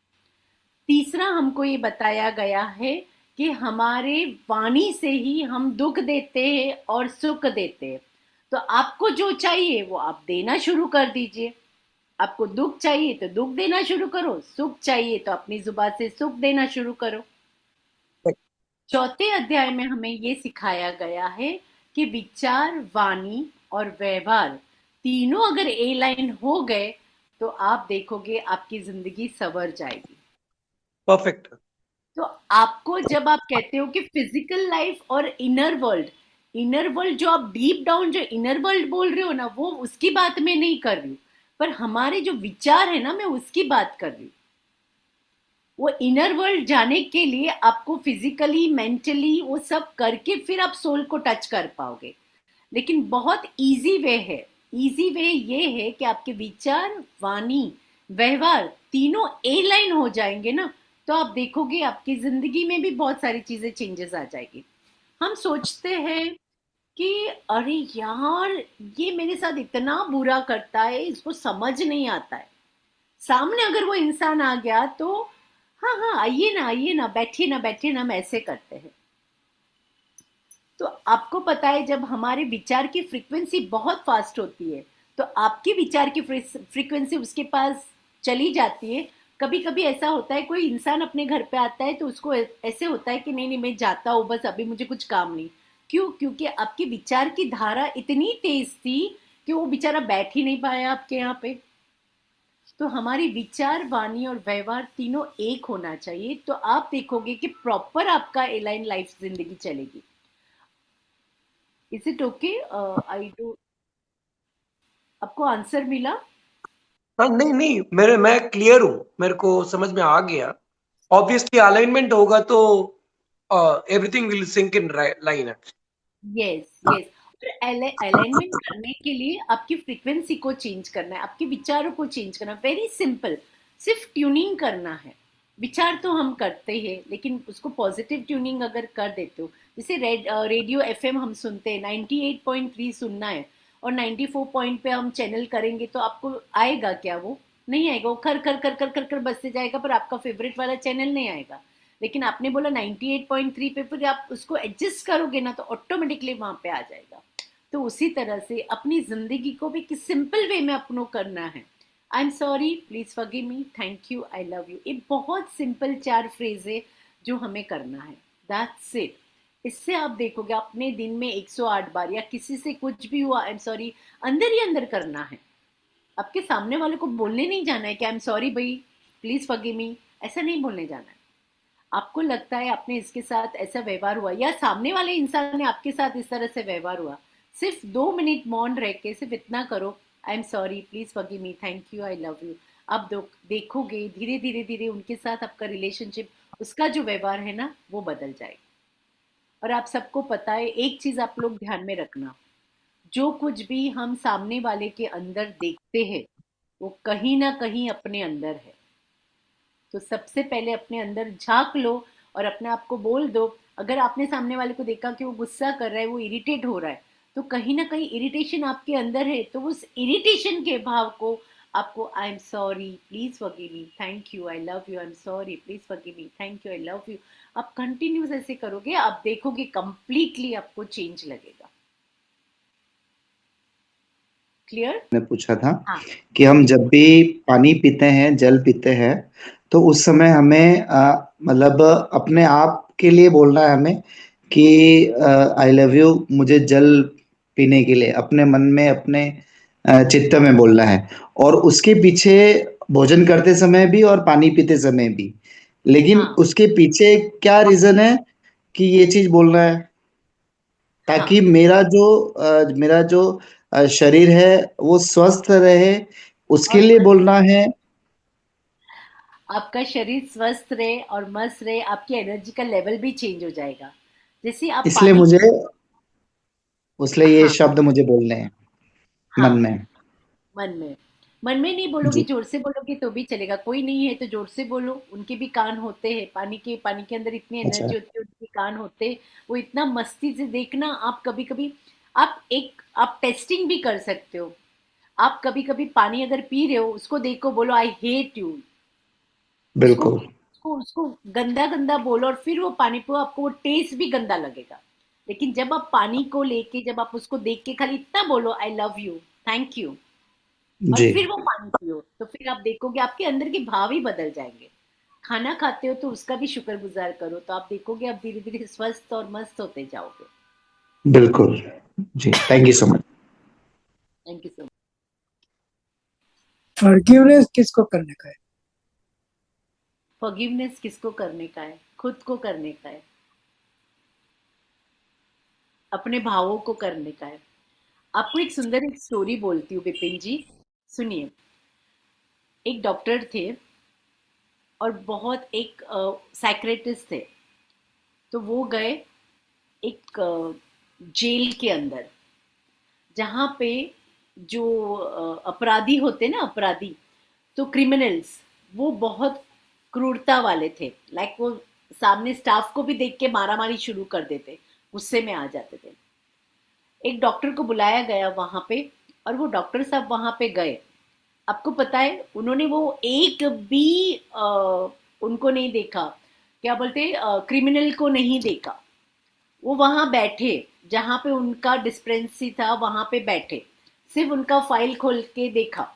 तीसरा हमको ये बताया गया है कि हमारे वाणी से ही हम दुख देते हैं और सुख देते हैं। तो आपको जो चाहिए वो आप देना शुरू कर दीजिए। आपको दुख चाहिए तो दुख देना शुरू करो, सुख चाहिए तो अपनी जुबान से सुख देना शुरू करो। चौथे अध्याय में हमें ये सिखाया गया है कि विचार, वाणी और व्यवहार तीनों अगर ए लाइन हो गए तो आप देखोगे आपकी जिंदगी संवर जाएगी। परफेक्ट। तो आपको, जब आप कहते हो कि फिजिकल लाइफ और इनर वर्ल्ड, इनर वर्ल्ड जो आप डीप डाउन जो इनर वर्ल्ड बोल रहे हो ना, वो उसकी बात मैं नहीं कर रही हूँ, पर हमारे जो विचार है ना, मैं उसकी बात कर रही हूँ। वो इनर वर्ल्ड जाने के लिए आपको फिजिकली मेंटली वो सब करके फिर आप सोल को टच कर पाओगे। लेकिन बहुत इजी वे है। इजी वे ये है कि आपके विचार, वाणी, व्यवहार तीनों ए लाइन हो जाएंगे ना, तो आप देखोगे आपकी जिंदगी में भी बहुत सारी चीजें चेंजेस आ जाएगी। हम सोचते हैं कि अरे यार, ये मेरे साथ इतना बुरा करता है, इसको समझ नहीं आता है। सामने अगर वो इंसान आ गया तो हाँ हाँ, आइए ना, बैठिए ना, हम ऐसे करते हैं। तो आपको पता है जब हमारे विचार की फ्रीक्वेंसी बहुत फास्ट होती है तो आपके विचार की फ्रीक्वेंसी उसके पास चली जाती है। कभी कभी ऐसा होता है, कोई इंसान अपने घर पे आता है तो उसको ऐसे होता है कि नहीं नहीं, मैं जाता हूँ, बस अभी मुझे कुछ काम नहीं। क्यों? क्योंकि आपके विचार की धारा इतनी तेज थी कि वो बेचारा बैठ ही नहीं पाया आपके यहाँ पे। तो हमारी विचार, वाणी और व्यवहार तीनों एक होना चाहिए, तो आप देखोगे कि प्रॉपर आपका एलाइन लाइफ जिंदगी चलेगी। Is it okay? I do. आपको आंसर मिला? हाँ, नहीं नहीं, मैं क्लियर हूँ, मेरे को समझ में आ गया। ऑब्वियसली अलाइनमेंट होगा तो everything will sync in line. Yes yes. और अलाइनमेंट करने के लिए आपकी फ्रीक्वेंसी को चेंज करना है, आपके विचारों को चेंज करना है। वेरी सिंपल, सिर्फ ट्यूनिंग करना है। विचार तो हम करते हैं, लेकिन उसको पॉजिटिव ट्यूनिंग अगर कर देते हो, जैसे रेडियो एफएम हम सुनते हैं, 98.3 सुनना है और 94 पॉइंट पे हम चैनल करेंगे तो आपको आएगा क्या? वो नहीं आएगा, वो खर खर खर खर खर खर बजते जाएगा, पर आपका फेवरेट वाला चैनल नहीं आएगा। लेकिन आपने बोला 98.3 पे, फिर आप उसको एडजस्ट करोगे ना तो ऑटोमेटिकली वहां पे आ जाएगा। तो उसी तरह से अपनी जिंदगी को भी किस सिंपल वे में अपनो करना है। I am sorry, please forgive me, thank you, I love you, ये बहुत सिंपल 4 फ्रेज है जो हमें करना है। That's it. इससे आप देखोगे अपने दिन में 108 बार, या किसी से कुछ भी हुआ, आई एम सॉरी अंदर ही अंदर करना है। आपके सामने वाले को बोलने नहीं जाना है कि आई एम सॉरी भाई, प्लीज फॉरगिव मी, ऐसा नहीं बोलने जाना है। आपको लगता है आपने इसके साथ ऐसा व्यवहार हुआ, या सामने वाले इंसान ने आपके साथ इस तरह से व्यवहार हुआ, सिर्फ 2 मिनट मौन रह के सिर्फ इतना करो, I am sorry, please forgive me, thank you, I love you. आप देखोगे धीरे धीरे धीरे उनके साथ आपका रिलेशनशिप, उसका जो व्यवहार है ना, वो बदल जाएगा। और आप सबको पता है, एक चीज आप लोग ध्यान में रखना, जो कुछ भी हम सामने वाले के अंदर देखते हैं वो कहीं ना कहीं अपने अंदर है। तो सबसे पहले अपने अंदर झांक लो और अपने आप को बोल दो। अगर आपने सामने वाले को देखा कि वो गुस्सा कर रहा है, वो इरिटेट हो रहा है, तो कहीं ना कहीं इरिटेशन आपके अंदर है, तो उस इरिटेशन के भाव को आपको I am sorry, please forgive me, thank you, I love you, I am sorry, please forgive me, thank you, I love you. आप कंटिन्यूस ऐसे करोगे, आप देखोगे कंप्लीटली आपको चेंज लगेगा। क्लियर? ने पूछा था हाँ कि हम जब भी पानी पीते हैं, जल पीते हैं, तो उस समय हमें मतलब अपने आप के लिए बोलना है हमें कि आई लव यू, मुझे जल पीने के लिए अपने मन में, अपने चित्त में बोलना है। और उसके पीछे भोजन करते समय भी और पानी पीते समय भी, लेकिन हाँ उसके पीछे क्या रीजन है कि ये चीज बोलना है? ताकि हाँ। मेरा जो शरीर है वो स्वस्थ रहे, उसके और लिए मस्त, बोलना है। आपका शरीर स्वस्थ रहे और मस्त रहे, आपकी एनर्जी का लेवल भी चेंज हो जाएगा। जैसे आप इसलिए पानी, मुझे इसलिए ये हाँ शब्द मुझे बोलने हैं मन हाँ, में। मन में, मन में नहीं बोलोगे, जी। जोर से बोलोगे तो भी चलेगा, कोई नहीं है तो जोर से बोलो। उनके भी कान होते हैं, पानी के अंदर इतनी अच्छा। एनर्जी होती है, उनके कान होते हैं। वो इतना मस्ती से देखना। आप कभी कभी आप टेस्टिंग भी कर सकते हो। आप कभी कभी पानी अगर पी रहे हो, उसको देखो, बोलो आई हेट यू। उसको बिल्कुल। उसको गंदा गंदा बोलो और फिर वो पानी पियो, आपको वो टेस्ट भी गंदा लगेगा। लेकिन जब आप पानी को लेके, जब आप उसको देख के खाली इतना बोलो आई लव यू, थैंक यू, और जी। फिर वो पानी पियो, तो फिर आप देखोगे आपके अंदर के भाव ही बदल जाएंगे। खाना खाते हो तो उसका भी शुक्रगुजार करो, तो आप देखोगे आप धीरे धीरे स्वस्थ और मस्त होते जाओगे। बिल्कुल। जी, thank you so much. Thank you so much. Forgiveness किसको करने का है? फॉरगिवनेस किसको करने का है? खुद को करने का है, अपने भावों को करने का है। आपको एक सुंदर एक स्टोरी बोलती हूँ विपिन जी, सुनिए। एक डॉक्टर थे, और बहुत एक साइक्रेटिस्ट थे, तो वो गए एक जेल के अंदर, जहाँ पे जो अपराधी होते ना, अपराधी, तो क्रिमिनल्स, वो बहुत क्रूरता वाले थे। लाइक वो सामने स्टाफ को भी देख के मारामारी शुरू कर देते, गुस्से में आ जाते थे। एक डॉक्टर को बुलाया गया वहां पे, और वो डॉक्टर साहब वहां पे गए। आपको पता है उन्होंने वो एक भी उनको नहीं देखा, क्या बोलते, क्रिमिनल को नहीं देखा। वो वहां बैठे जहां पे उनका डिस्पेंसरी था, वहां पे बैठे, सिर्फ उनका फाइल खोल के देखा।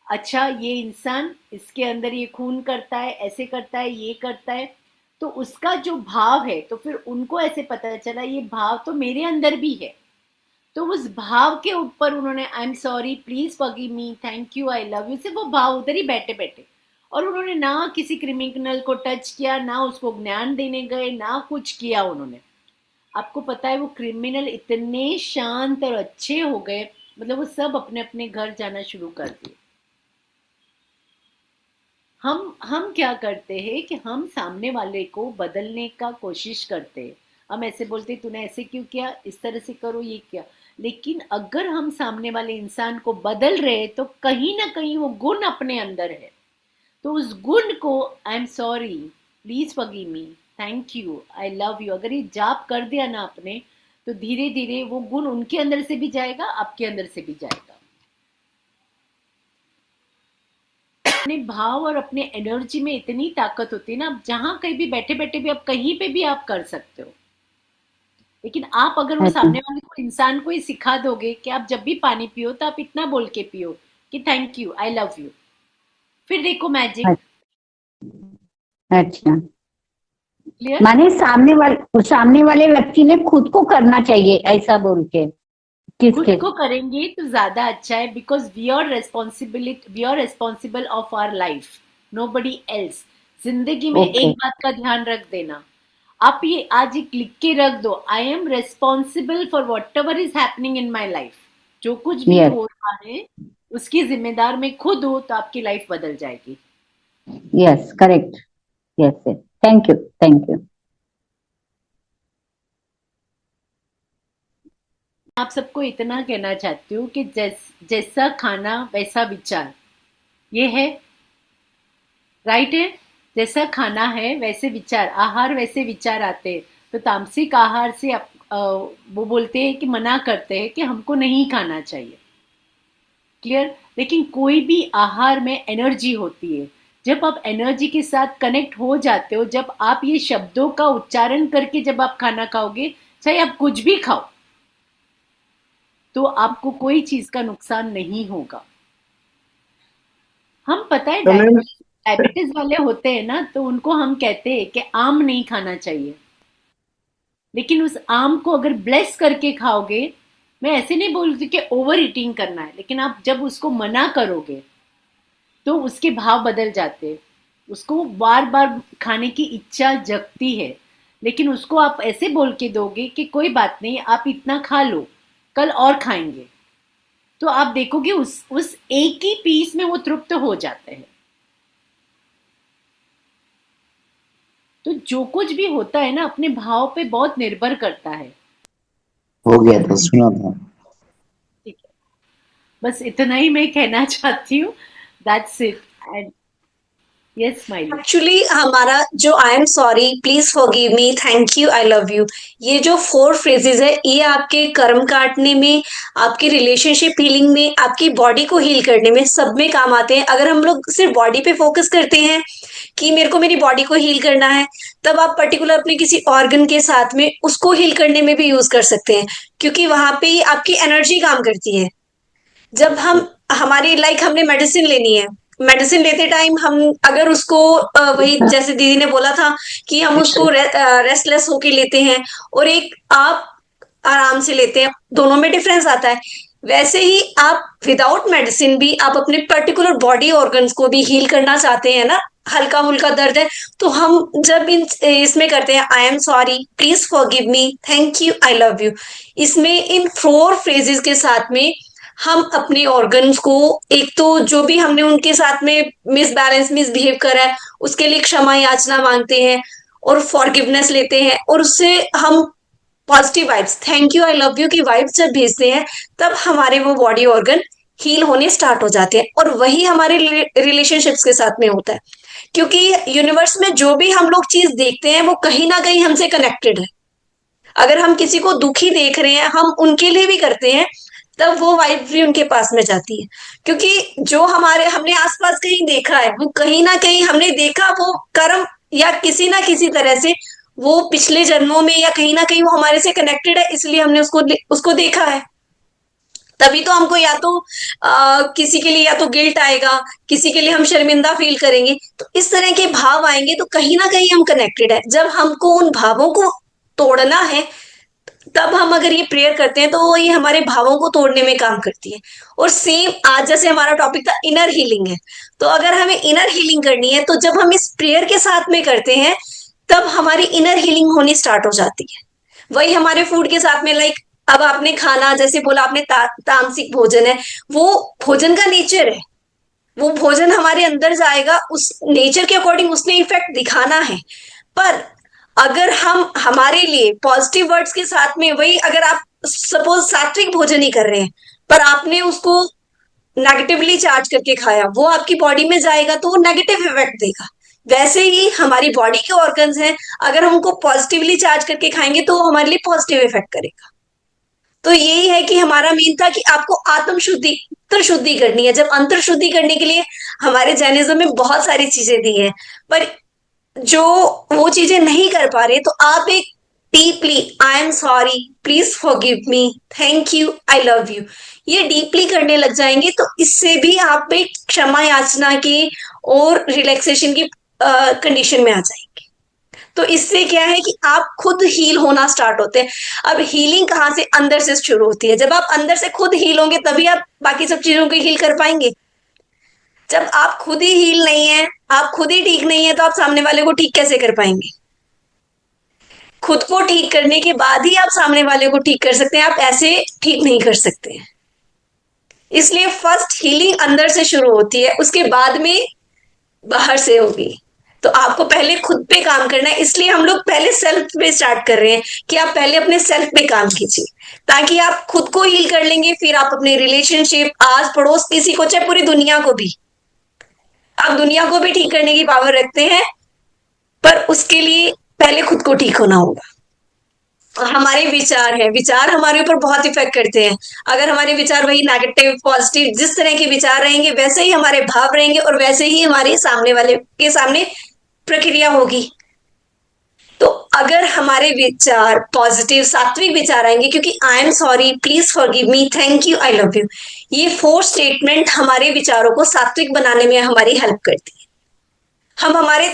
अच्छा, ये इंसान, इसके अंदर ये खून करता है, ऐसे करता है, ये करता है, तो उसका जो भाव है, तो फिर उनको ऐसे पता चला ये भाव तो मेरे अंदर भी है। तो उस भाव के ऊपर उन्होंने I am sorry, please forgive me, thank you, I love you, सिर्फ वो भाव उधर ही बैठे बैठे। और उन्होंने ना किसी क्रिमिनल को टच किया, ना उसको ज्ञान देने गए, ना कुछ किया उन्होंने। आपको पता है वो क्रिमिनल इतने शांत और अच्छे हो गए, मतलब वो सब अपने अपने घर जाना शुरू कर दिए। हम क्या करते हैं कि हम सामने वाले को बदलने का कोशिश करते हैं। हम ऐसे बोलते तूने ऐसे क्यों किया, इस तरह से करो, ये किया। लेकिन अगर हम सामने वाले इंसान को बदल रहे तो कहीं ना कहीं वो गुण अपने अंदर है। तो उस गुण को I am sorry, please forgive me, thank you, I love you, अगर ये जाप कर दिया ना आपने, तो धीरे धीरे वो गुण उनके अंदर से भी जाएगा, आपके अंदर से भी जाएगा। अपने भाव और अपने एनर्जी में इतनी ताकत होती है ना, आप जहां कहीं भी बैठे बैठे भी, आप कहीं पे भी आप कर सकते हो। लेकिन आप अगर वो अच्छा सामने वाले को, इंसान को ही सिखा दोगे कि आप जब भी पानी पियो तो आप इतना बोल के पियो कि thank you, I love you, फिर देखो मैजिक। अच्छा, क्लियर? माने सामने वाले व्यक्ति ने खुद को करना चाहिए ऐसा बोल के खुद किसके? को करेंगे तो ज्यादा अच्छा है, because we are responsible of our life, nobody else. जिंदगी में ओके, एक बात का ध्यान रख देना, आप ये आज एक लिख के रख दो, I am responsible for what ever is happening in my life. जो कुछ भी यस हो रहा है उसकी जिम्मेदार मैं खुद हूं, तो आपकी लाइफ बदल जाएगी। Yes, correct, yes, thank you, thank you. आप सबको इतना कहना चाहती हूँ कि जैसा खाना वैसा विचार, ये है, राइट है। जैसा खाना है वैसे विचार, आहार वैसे विचार आते हैं। तो तामसिक आहार से वो बोलते हैं कि मना करते हैं कि हमको नहीं खाना चाहिए। क्लियर? लेकिन कोई भी आहार में एनर्जी होती है। जब आप एनर्जी के साथ कनेक्ट हो जाते हो, जब आप ये शब्दों का उच्चारण करके जब आप खाना खाओगे, चाहे आप कुछ भी खाओ, तो आपको कोई चीज का नुकसान नहीं होगा। हम पता है तो मैम, डायबिटीज वाले होते हैं ना, तो उनको हम कहते हैं कि आम नहीं खाना चाहिए। लेकिन उस आम को अगर ब्लेस करके खाओगे, मैं ऐसे नहीं बोलती कि ओवर ईटिंग करना है, लेकिन आप जब उसको मना करोगे तो उसके भाव बदल जाते हैं। उसको बार बार खाने की इच्छा जगती है, लेकिन उसको आप ऐसे बोल के दोगे कि कोई बात नहीं, आप इतना खा लो, कल और खाएंगे, तो आप देखोगे उस एक ही पीस में वो तृप्त हो जाते हैं। तो जो कुछ भी होता है ना, अपने भाव पे बहुत निर्भर करता है। हो गया था, सुना था। ठीक है, बस इतना ही मैं कहना चाहती हूँ। That's it. And yes smiley. Actually हमारा जो I am sorry, please forgive me, thank you, I love you, ये जो 4 फ्रेजेस है, ये आपके कर्म काटने में, आपकी रिलेशनशिप हीलिंग में, आपकी बॉडी को हील करने में, सब में काम आते हैं। अगर हम लोग सिर्फ बॉडी पे फोकस करते हैं कि मेरे को मेरी बॉडी को हील करना है, तब आप पर्टिकुलर अपने किसी ऑर्गन के साथ में उसको हील करने में भी यूज कर सकते हैं, क्योंकि वहां पे आपकी एनर्जी काम करती है। जब हम हमारी लाइक हमने मेडिसिन लेनी है, मेडिसिन लेते टाइम हम अगर उसको वही जैसे दीदी ने बोला था कि हम उसको रेस्टलेस होके लेते हैं, और एक आप आराम से लेते हैं, दोनों में डिफरेंस आता है। वैसे ही आप विदाउट मेडिसिन भी आप अपने पर्टिकुलर बॉडी ऑर्गन्स को भी हील करना चाहते हैं ना, हल्का हुल्का दर्द है तो हम जब इसमें करते हैं I am sorry, please forgive me, thank you, I love you, इसमें इन 4 फ्रेजेस के साथ में हम अपने ऑर्गन्स को, एक तो जो भी हमने उनके साथ में मिसबिहेव करा है उसके लिए क्षमा याचना मांगते हैं और फॉरगिवनेस लेते हैं, और उससे हम positive vibes, thank you, I love you की वाइब्स जब भेजते हैं, तब हमारे वो बॉडी ऑर्गन हील होने स्टार्ट हो जाते हैं। और वही हमारे रिलेशनशिप्स के साथ में होता है, क्योंकि यूनिवर्स में जो भी हम लोग चीज देखते हैं वो कहीं ना कहीं हमसे कनेक्टेड है। अगर हम किसी को दुखी देख रहे हैं, हम उनके लिए भी करते हैं, तब वो वाइब भी उनके पास में जाती है। क्योंकि जो हमने आसपास कहीं देखा है, वो कहीं ना कहीं हमने देखा, वो कर्म या किसी ना किसी तरह से वो पिछले जन्मों में या कहीं ना कहीं वो हमारे से कनेक्टेड है, इसलिए हमने उसको देखा है। तभी तो हमको या तो किसी के लिए या तो गिल्ट आएगा, किसी के लिए हम शर्मिंदा फील करेंगे, तो इस तरह के भाव आएंगे, तो कहीं ना कहीं हम कनेक्टेड है। जब हमको उन भावों को तोड़ना है, तब हम अगर ये प्रेयर करते हैं तो ये हमारे भावों को तोड़ने में काम करती है। और सेम आज जैसे हमारा टॉपिक था इनर हीलिंग है, तो अगर हमें इनर हीलिंग करनी है तो जब हम इस प्रेयर के साथ में करते हैं, तब हमारी इनर हीलिंग होनी स्टार्ट हो जाती है। वही हमारे फूड के साथ में, लाइक अब आपने खाना, जैसे बोला आपने तामसिक भोजन है, वो भोजन का नेचर है, वो भोजन हमारे अंदर जाएगा, उस नेचर के अकॉर्डिंग उसने इफेक्ट दिखाना है। पर अगर हम हमारे लिए पॉजिटिव वर्ड्स के साथ में, वही अगर आप सपोज सात्विक भोजन ही कर रहे हैं पर आपने उसको नेगेटिवली चार्ज करके खाया, वो आपकी बॉडी में जाएगा तो वो नेगेटिव इफेक्ट देगा। वैसे ही हमारी बॉडी के ऑर्गन्स हैं, अगर हम उनको पॉजिटिवली चार्ज करके खाएंगे तो वो हमारे लिए पॉजिटिव इफेक्ट करेगा। तो यही है कि हमारा मेन था कि आपको आत्म शुद्धि, अंतर शुद्धि करनी है। जब अंतर शुद्धि करने के लिए हमारे जैनिज्म में बहुत सारी चीजें दी है, पर जो वो चीजें नहीं कर पा रहे, तो आप एक deeply I am sorry, please forgive me, thank you, I love you, ये डीपली करने लग जाएंगे, तो इससे भी आप एक क्षमा याचना की और रिलैक्सेशन की कंडीशन में आ जाएंगे। तो इससे क्या है कि आप खुद हील होना स्टार्ट होते हैं। अब हीलिंग कहाँ से? अंदर से शुरू होती है। जब आप अंदर से खुद हील होंगे तभी आप बाकी सब चीजों को हील कर पाएंगे। जब आप खुद ही हील नहीं है, आप खुद ही ठीक नहीं है, तो आप सामने वाले को ठीक कैसे कर पाएंगे? खुद को ठीक करने के बाद ही आप सामने वाले को ठीक कर सकते हैं, आप ऐसे ठीक नहीं कर सकते। इसलिए फर्स्ट हीलिंग अंदर से शुरू होती है, उसके बाद में बाहर से होगी। तो आपको पहले खुद पे काम करना है, इसलिए हम लोग पहले सेल्फ पे स्टार्ट कर रहे हैं कि आप पहले अपने सेल्फ पे काम कीजिए, ताकि आप खुद को हील कर लेंगे, फिर आप अपने रिलेशनशिप, आस पड़ोस, किसी को, चाहे पूरी दुनिया को भी, आप दुनिया को भी ठीक करने की पावर रखते हैं, पर उसके लिए पहले खुद को ठीक होना होगा। और हमारे विचार है, विचार हमारे ऊपर बहुत इफेक्ट करते हैं। अगर हमारे विचार वही नेगेटिव, पॉजिटिव, जिस तरह के विचार रहेंगे वैसे ही हमारे भाव रहेंगे और वैसे ही हमारे सामने वाले के सामने प्रक्रिया होगी। तो अगर हमारे विचार पॉजिटिव, सात्विक विचार आएंगे, क्योंकि I am sorry, please forgive me, thank you, I love you, ये 4 स्टेटमेंट हमारे विचारों को सात्विक बनाने में हमारी हेल्प करती है। हम हमारे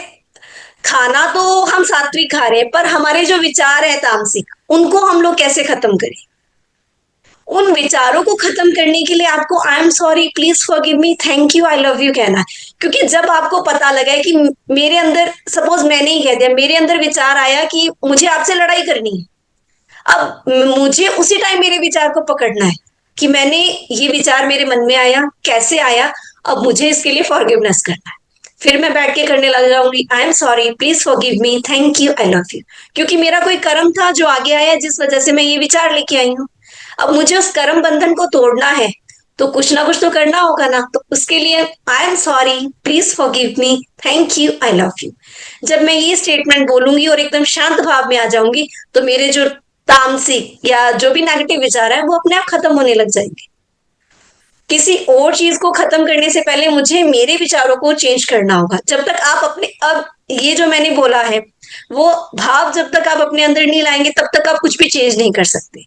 खाना तो हम सात्विक खा रहे हैं, पर हमारे जो विचार है तामसिक, उनको हम लोग कैसे खत्म करें? उन विचारों को खत्म करने के लिए आपको I am sorry, please forgive me, thank you, I love you कहना है। क्योंकि जब आपको पता लगा है कि मेरे अंदर, सपोज मैंने ही कह दिया, मेरे अंदर विचार आया कि मुझे आपसे लड़ाई करनी है, अब मुझे उसी टाइम मेरे विचार को पकड़ना है कि मैंने ये विचार मेरे मन में आया, कैसे आया, अब मुझे इसके लिए फॉरगिवनेस करना है। फिर मैं बैठ के करने लग जाऊंगी I am sorry, please forgive me, thank you, I love you, क्योंकि मेरा कोई कर्म था जो आगे आया जिस वजह से मैं ये विचार लेके आई हूँ। अब मुझे उस कर्म बंधन को तोड़ना है, तो कुछ ना कुछ तो करना होगा ना। तो उसके लिए I am sorry, please forgive me, thank you, I love you, जब मैं ये स्टेटमेंट बोलूंगी और एकदम शांत भाव में आ जाऊंगी, तो मेरे जो तामसिक या जो भी नेगेटिव विचार है वो अपने आप खत्म होने लग जाएंगे। किसी और चीज को खत्म करने से पहले मुझे मेरे विचारों को चेंज करना होगा। जब तक आप अपने, अब ये जो मैंने बोला है वो भाव जब तक आप अपने अंदर नहीं लाएंगे तब तक आप कुछ भी चेंज नहीं कर सकते।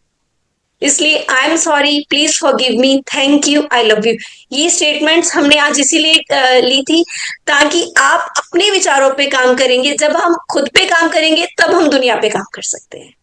इसलिए I am sorry, please forgive me, thank you, I love you, ये स्टेटमेंट्स हमने आज इसीलिए ली थी ताकि आप अपने विचारों पे काम करेंगे। जब हम खुद पे काम करेंगे तब हम दुनिया पे काम कर सकते हैं।